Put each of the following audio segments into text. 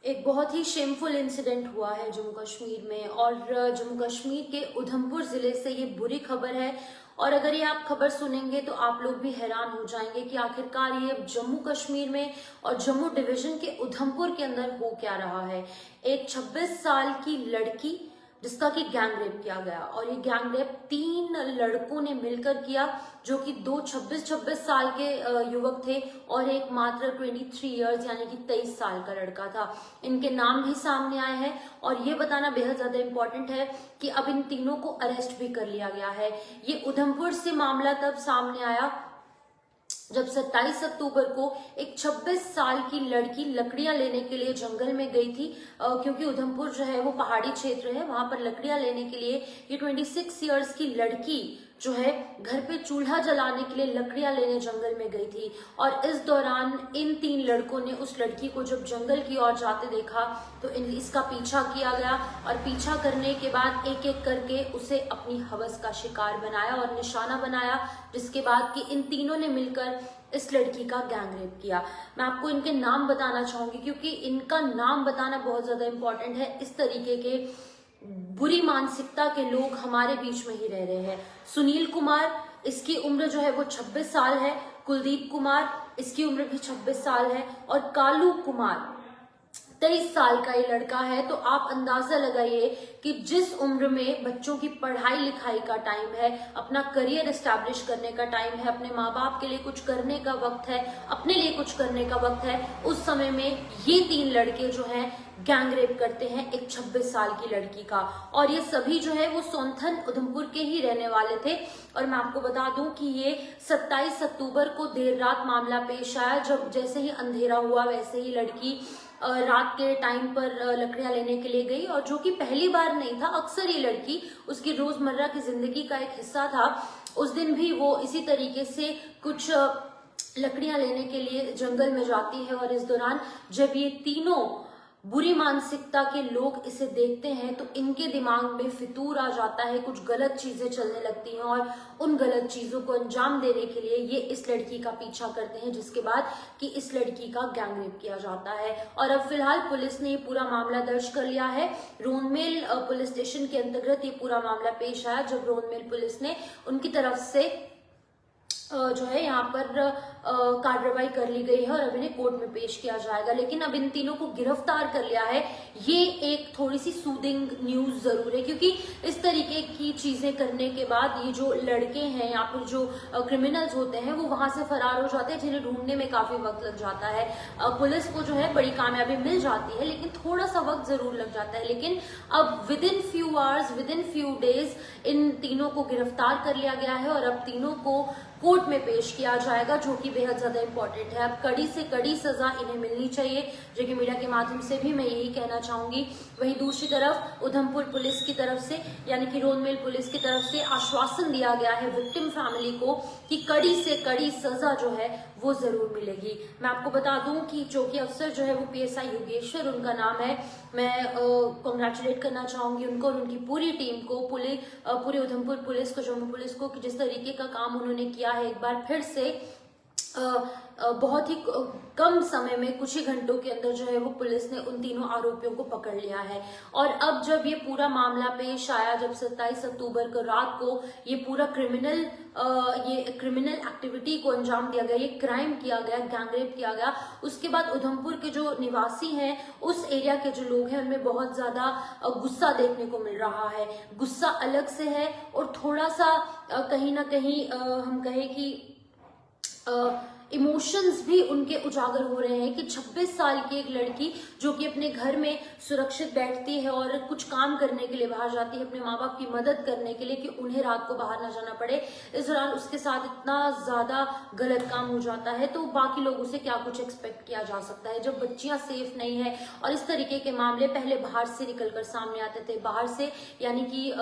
एक बहुत ही shameful incident हुआ है जम्मू कश्मीर में। और जम्मू कश्मीर के उधमपुर जिले से ये बुरी खबर है। और अगर ये आप खबर सुनेंगे तो आप लोग भी हैरान हो जाएंगे कि आखिरकार ये जम्मू कश्मीर में और जम्मू डिवीजन के उधमपुर के अंदर हो क्या रहा है। एक 26 साल की लड़की जिसका कि गैंग रेप किया गया, और ये गैंग रेप 3 लड़कों ने मिलकर किया, जो कि 2 26 साल के युवक थे और एक मात्र 23 इयर्स यानी कि 23 साल का लड़का था। इनके नाम भी सामने आए हैं और ये बताना बेहद ज्यादा इंपॉर्टेंट है कि अब इन तीनों को अरेस्ट भी कर लिया गया है। ये उधमपुर से मामला तब सामने आया जब 27 अक्टूबर को एक 26 साल की लड़की लकड़ियां लेने के लिए जंगल में गई थी, क्योंकि उधमपुर जो है वो पहाड़ी क्षेत्र है, वहां पर लकड़ियां लेने के लिए ये 26 इयर्स की लड़की जो है घर पे चूल्हा जलाने के लिए लकड़ियां लेने जंगल में गई थी। और इस दौरान इन 3 लड़कों ने उस लड़की को जब जंगल की ओर जाते देखा तो इसका पीछा किया गया, और पीछा करने के बाद एक एक करके उसे अपनी हवस का शिकार बनाया और निशाना बनाया, जिसके बाद कि इन तीनों ने मिलकर इस लड़की का गैंग रेप किया। मैं आपको इनके नाम बताना चाहूंगी क्योंकि इनका नाम बताना बहुत ज्यादा इंपॉर्टेंट है। इस तरीके के बुरी मानसिकता के लोग हमारे बीच में ही रह रहे हैं। सुनील कुमार, इसकी उम्र जो है वो 26 साल है। कुलदीप कुमार, इसकी उम्र भी 26 साल है। और कालू कुमार 23 साल का ये लड़का है। तो आप अंदाजा लगाइए कि जिस उम्र में बच्चों की पढ़ाई लिखाई का टाइम है, अपना करियर एस्टैब्लिश करने का टाइम है, अपने माँ बाप के लिए कुछ करने का वक्त है, अपने लिए कुछ करने का वक्त है, उस समय में ये 3 लड़के जो हैं गैंग रेप करते हैं एक 26 साल की लड़की का। और ये सभी जो है वो सोनथन उधमपुर के ही रहने वाले थे। और मैं आपको बता दूं कि ये 27 अक्टूबर को देर रात मामला पेश आया, जब जैसे ही अंधेरा हुआ वैसे ही लड़की रात के टाइम पर लकड़ियां लेने के लिए गई, और जो कि पहली बार नहीं था, अक्सर ये लड़की उसकी रोजमर्रा की जिंदगी का एक हिस्सा था। उस दिन भी वो इसी तरीके से कुछ लकड़ियां लेने के लिए जंगल में जाती है। और इस दौरान जब ये तीनों बुरी मानसिकता के लोग इसे देखते हैं तो इनके दिमाग में फितूर आ जाता है, कुछ गलत चीजें चलने लगती हैं, और उन गलत चीजों को अंजाम देने के लिए ये इस लड़की का पीछा करते हैं, जिसके बाद कि इस लड़की का गैंग रेप किया जाता है। और अब फिलहाल पुलिस ने ये पूरा मामला दर्ज कर लिया है। रोनमेल पुलिस स्टेशन के अंतर्गत ये पूरा मामला पेश आया, जब रोनमेल पुलिस ने उनकी तरफ से जो है यहाँ पर कार्रवाई कर ली गई है और अब इन्हें कोर्ट में पेश किया जाएगा। लेकिन अब इन तीनों को गिरफ्तार कर लिया है, ये एक थोड़ी सी सूदिंग न्यूज जरूर है, क्योंकि इस तरीके की चीजें करने के बाद ये जो लड़के हैं या फिर जो क्रिमिनल्स होते हैं वो वहां से फरार हो जाते हैं, जिन्हें ढूंढने में काफी वक्त लग जाता है। पुलिस को जो है बड़ी कामयाबी मिल जाती है, लेकिन थोड़ा सा वक्त जरूर लग जाता है। लेकिन अब with in few hours, with in few days in तीनों को गिरफ्तार कर लिया गया है और अब तीनों को कोर्ट में पेश किया जाएगा, जो कि बेहद ज्यादा इंपॉर्टेंट है। अब कड़ी से कड़ी सजा इन्हें मिलनी चाहिए, जो कि मीडिया के माध्यम से भी मैं यही कहना चाहूंगी। वहीं दूसरी तरफ उधमपुर पुलिस की तरफ से यानी कि रोनमेल पुलिस की तरफ से आश्वासन दिया गया है विक्टिम फैमिली को कि कड़ी से कड़ी सजा जो है वो जरूर मिलेगी। मैं आपको बता दूं कि चौकी अफसर जो है वो PSI योगेश्वर उनका नाम है। मैं कॉन्ग्रेचुलेट करना चाहूंगी उनको और उनकी पूरी टीम को, पूरे उधमपुर पुलिस को, जम्मू पुलिस को, कि जिस तरीके का काम उन्होंने किया है। एक बार फिर से बहुत ही कम समय में, कुछ ही घंटों के अंदर जो है वो पुलिस ने उन तीनों आरोपियों को पकड़ लिया है। और अब जब ये पूरा मामला पेश आया, जब 27 अक्टूबर को रात को ये पूरा क्रिमिनल एक्टिविटी को अंजाम दिया गया, ये क्राइम किया गया, गैंग रेप किया गया, उसके बाद उधमपुर के जो निवासी हैं, उस एरिया के जो लोग हैं, उनमें बहुत ज्यादा गुस्सा देखने को मिल रहा है। गुस्सा अलग से है और थोड़ा सा कहीं ना कहीं हम कहें कि इमोशंस भी उनके उजागर हो रहे हैं कि 26 साल की एक लड़की जो कि अपने घर में सुरक्षित बैठती है और कुछ काम करने के लिए बाहर जाती है, अपने माँ बाप की मदद करने के लिए, कि उन्हें रात को बाहर ना जाना पड़े, इस दौरान उसके साथ इतना ज्यादा गलत काम हो जाता है, तो बाकी लोगों से क्या कुछ एक्सपेक्ट किया जा सकता है जब बच्चियां सेफ नहीं है। और इस तरीके के मामले पहले बाहर से निकलकर सामने आते थे, बाहर से यानी कि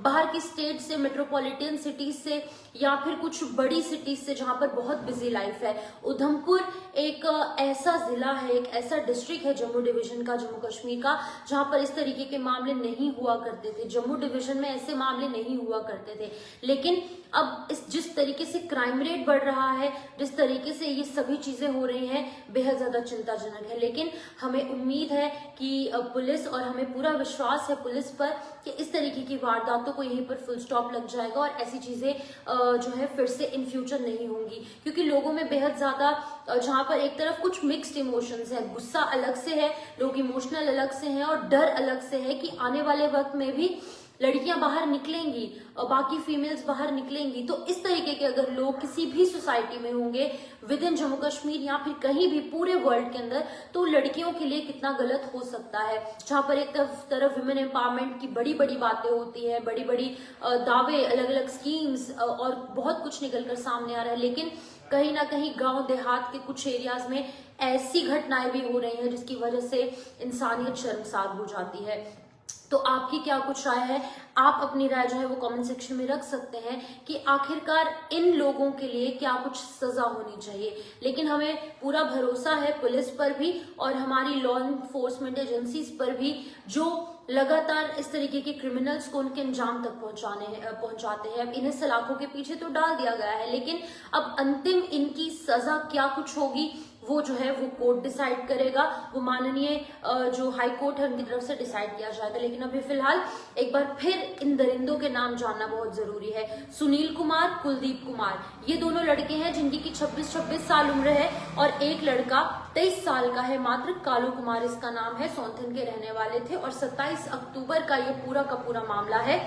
बाहर की स्टेट से, मेट्रोपॉलिटन सिटीज से, या फिर कुछ बड़ी सिटीज से जहां पर बहुत बिजी लाइफ है। उधमपुर एक ऐसा जिला है, एक ऐसा डिस्ट्रिक्ट है जम्मू डिवीजन का, जम्मू कश्मीर का, जहां पर इस तरीके के मामले नहीं हुआ करते थे। जम्मू डिवीजन में ऐसे मामले नहीं हुआ करते थे, लेकिन अब इस जिस तरीके से क्राइम रेट बढ़ रहा है, जिस तरीके से ये सभी चीजें हो रही हैं, बेहद ज्यादा चिंताजनक है। लेकिन हमें उम्मीद है कि पुलिस, और हमें पूरा विश्वास है पुलिस पर कि इस तरीके की वारदातों को यहीं पर फुल स्टॉप लग जाएगा और ऐसी चीजें जो है फिर से इन फ्यूचर नहीं होंगी। क्योंकि लोगों में बेहद ज्यादा जहां पर एक तरफ कुछ मिक्स्ड इमोशंस है, गुस्सा अलग से है, लोग इमोशनल अलग से हैं और डर अलग से है कि आने वाले वक्त में भी लड़कियां बाहर निकलेंगी, बाकी फीमेल्स बाहर निकलेंगी। तो इस तरीके के अगर लोग किसी भी सोसाइटी में होंगे विद इन जम्मू कश्मीर या फिर कहीं भी पूरे वर्ल्ड के अंदर, तो लड़कियों के लिए कितना गलत हो सकता है। जहां पर एक तरफ वुमेन एम्पावरमेंट की बड़ी बड़ी बातें होती है, बड़ी बड़ी दावे, अलग अलग स्कीम्स और बहुत कुछ निकल कर सामने आ रहा है, लेकिन कहीं ना कहीं गांव देहात के कुछ एरियाज में ऐसी घटनाएं भी हो रही हैं जिसकी वजह से इंसानियत शर्मसार हो जाती है। तो आपकी क्या कुछ राय है? आप अपनी राय जो है वो कमेंट सेक्शन में रख सकते हैं कि आखिरकार इन लोगों के लिए क्या कुछ सजा होनी चाहिए। लेकिन हमें पूरा भरोसा है पुलिस पर भी और हमारी लॉ इन्फोर्समेंट एजेंसीज पर भी, जो लगातार इस तरीके के क्रिमिनल्स को उनके अंजाम तक पहुंचाते हैं। अब इन्हें सलाखों के पीछे तो डाल दिया गया है, लेकिन अब अंतिम इनकी सजा क्या कुछ होगी वो जो है वो कोर्ट डिसाइड करेगा, वो माननीय जो हाई कोर्ट है उनकी तरफ से डिसाइड किया जाएगा। लेकिन अभी फिलहाल एक बार फिर इन दरिंदों के नाम जानना बहुत जरूरी है। सुनील कुमार, कुलदीप कुमार, ये दोनों लड़के हैं जिनकी की 26 साल उम्र है और एक लड़का 23 साल का है मात्र, कालू कुमार इसका नाम है, सौंथन के रहने वाले थे और 27 अक्टूबर का ये पूरा का पूरा मामला है।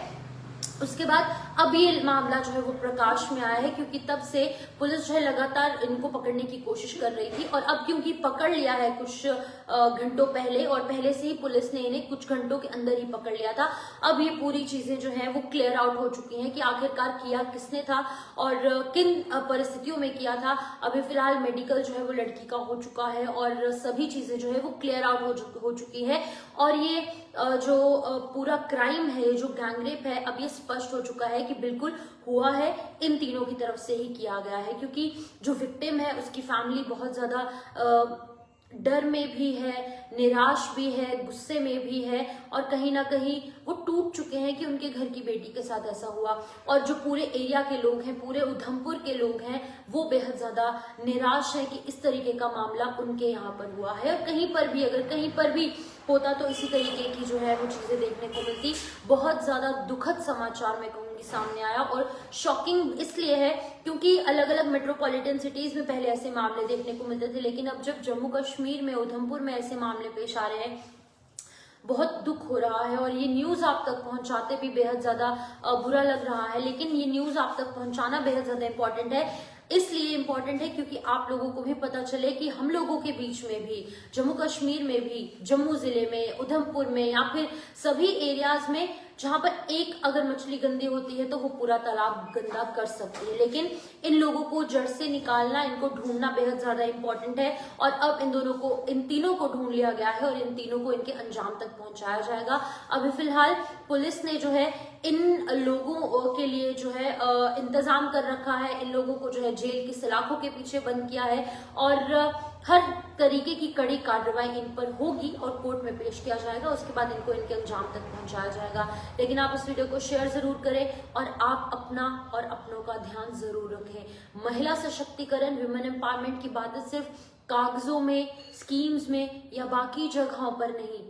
उसके बाद अब ये मामला जो है वो प्रकाश में आया है क्योंकि तब से पुलिस जो है लगातार इनको पकड़ने की कोशिश कर रही थी और अब क्योंकि पकड़ लिया है कुछ घंटों पहले और पहले से ही पुलिस ने इन्हें कुछ घंटों के अंदर ही पकड़ लिया था। अब ये पूरी चीजें जो है वो क्लियर आउट हो चुकी हैं कि आखिरकार किया किसने था और किन परिस्थितियों में किया था। अभी फिलहाल मेडिकल जो है वो लड़की का हो चुका है और सभी चीजें जो है वो क्लियर आउट हो चुकी है और ये जो पूरा क्राइम है, जो गैंगरेप है, अब ये स्पष्ट हो चुका है कि बिल्कुल हुआ है, इन तीनों की तरफ से ही किया गया है। क्योंकि जो विक्टिम है उसकी फैमिली बहुत ज्यादा डर में भी है, निराश भी है, गुस्से में भी है और कहीं ना कहीं वो टूट चुके हैं कि उनके घर की बेटी के साथ ऐसा हुआ। और जो पूरे एरिया के लोग हैं, पूरे उधमपुर के लोग हैं, वो बेहद ज्यादा निराश है कि इस तरीके का मामला उनके यहाँ पर हुआ है। और कहीं पर भी अगर कहीं पर भी होता तो इसी तरीके की जो है वो चीजें देखने को मिलती। बहुत ज्यादा दुखद समाचार मैं कहूंगी सामने आया और शॉकिंग इसलिए है क्योंकि अलग अलग मेट्रोपॉलिटन सिटीज में पहले ऐसे मामले देखने को मिलते थे, लेकिन अब जब जम्मू कश्मीर में उधमपुर में ऐसे मामले पेश आ रहे हैं, बहुत दुख हो रहा है। और ये न्यूज आप तक पहुंचाते भी बेहद ज्यादा बुरा लग रहा है, लेकिन ये न्यूज आप तक पहुंचाना बेहद ज्यादा इंपॉर्टेंट है। इसलिए इंपॉर्टेंट है क्योंकि आप लोगों को भी पता चले कि हम लोगों के बीच में भी, जम्मू कश्मीर में भी, जम्मू जिले में, उधमपुर में या फिर सभी एरियाज में जहां पर एक अगर मछली गंदी होती है तो वो पूरा तालाब गंदा कर सकती है। लेकिन इन लोगों को जड़ से निकालना, इनको ढूंढना बेहद ज्यादा इंपॉर्टेंट है और अब इन तीनों को ढूंढ लिया गया है और इन तीनों को इनके अंजाम तक पहुंचाया जाएगा। अभी फिलहाल पुलिस ने जो है इन लोगों के लिए जो है इंतजाम कर रखा है, इन लोगों को जो है जेल की सलाखों के पीछे बंद किया है और हर तरीके की कड़ी कार्रवाई इन पर होगी और कोर्ट में पेश किया जाएगा। उसके बाद इनको इनके अंजाम तक पहुंचाया जाएगा। लेकिन आप इस वीडियो को शेयर जरूर करें और आप अपना और अपनों का ध्यान जरूर रखें। महिला सशक्तिकरण, वुमेन एम्पावरमेंट की बातें सिर्फ कागजों में, स्कीम्स में या बाकी जगहों पर नहीं,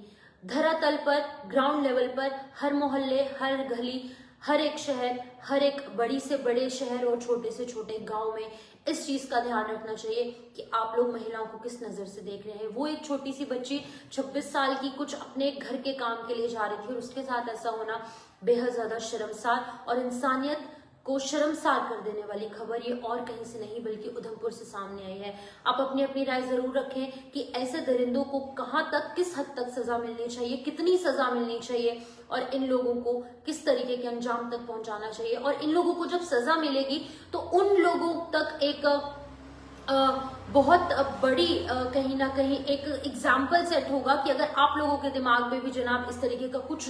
धरातल पर, ग्राउंड लेवल पर, हर मोहल्ले, हर गली, हर एक शहर, हर एक बड़ी से बड़े शहर और छोटे से छोटे गांव में इस चीज का ध्यान रखना चाहिए कि आप लोग महिलाओं को किस नजर से देख रहे हैं। वो एक छोटी सी बच्ची 26 साल की कुछ अपने घर के काम के लिए जा रही थी और उसके साथ ऐसा होना बेहद ज्यादा शर्मसार और इंसानियत को शर्मसार कर देने वाली खबर ये और कहीं से नहीं बल्कि उधमपुर से सामने आई है। आप अपनी अपनी राय जरूर रखें कि ऐसे दरिंदों को कहां तक, किस हद तक सजा मिलनी चाहिए, कितनी सजा मिलनी चाहिए और इन लोगों को किस तरीके के अंजाम तक पहुंचाना चाहिए। और इन लोगों को जब सजा मिलेगी तो उन लोगों तक एक बहुत बड़ी कहीं ना कहीं एक एग्जाम्पल सेट होगा कि अगर आप लोगों के दिमाग में भी जनाब इस तरीके का कुछ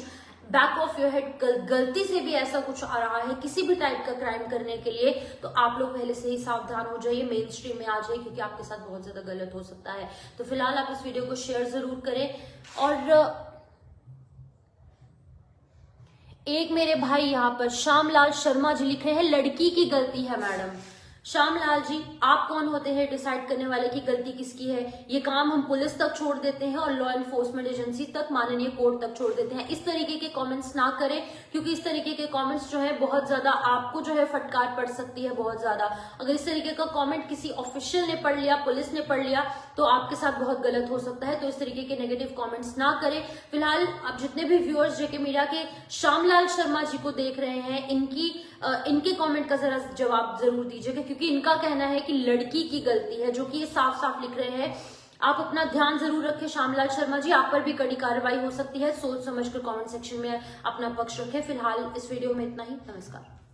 बैक ऑफ योर हेड गलती से भी ऐसा कुछ आ रहा है किसी भी टाइप का क्राइम करने के लिए, तो आप लोग पहले से ही सावधान हो जाइए, मेन स्ट्रीम में आ जाइए क्योंकि आपके साथ बहुत ज्यादा गलत हो सकता है। तो फिलहाल आप इस वीडियो को शेयर जरूर करें और एक मेरे भाई यहाँ पर श्यामलाल शर्मा जी लिख रहे हैं लड़की की गलती है मैडम। श्यामलाल जी, आप कौन होते हैं डिसाइड करने वाले की गलती किसकी है? ये काम हम पुलिस तक छोड़ देते हैं और लॉ एनफोर्समेंट एजेंसी तक, माननीय कोर्ट तक छोड़ देते हैं। इस तरीके के कमेंट्स ना करें, क्योंकि इस तरीके के कमेंट्स जो है बहुत ज्यादा आपको जो है फटकार पड़ सकती है, बहुत ज्यादा। अगर इस तरीके का कमेंट किसी ऑफिशियल ने पढ़ लिया, पुलिस ने पढ़ लिया, तो आपके साथ बहुत गलत हो सकता है। तो इस तरीके के नेगेटिव कमेंट्स ना करें। फिलहाल आप जितने भी व्यूअर्स जेके मीडिया के श्यामलाल शर्मा जी को देख रहे हैं, इनके कमेंट का जरा जवाब जरूर दीजिएगा, क्योंकि इनका कहना है कि लड़की की गलती है, जो कि ये साफ साफ लिख रहे हैं। आप अपना ध्यान जरूर रखें श्यामलाल शर्मा जी, आप पर भी कड़ी कार्रवाई हो सकती है। सोच समझकर कमेंट सेक्शन में अपना पक्ष रखें। फिलहाल इस वीडियो में इतना ही। नमस्कार।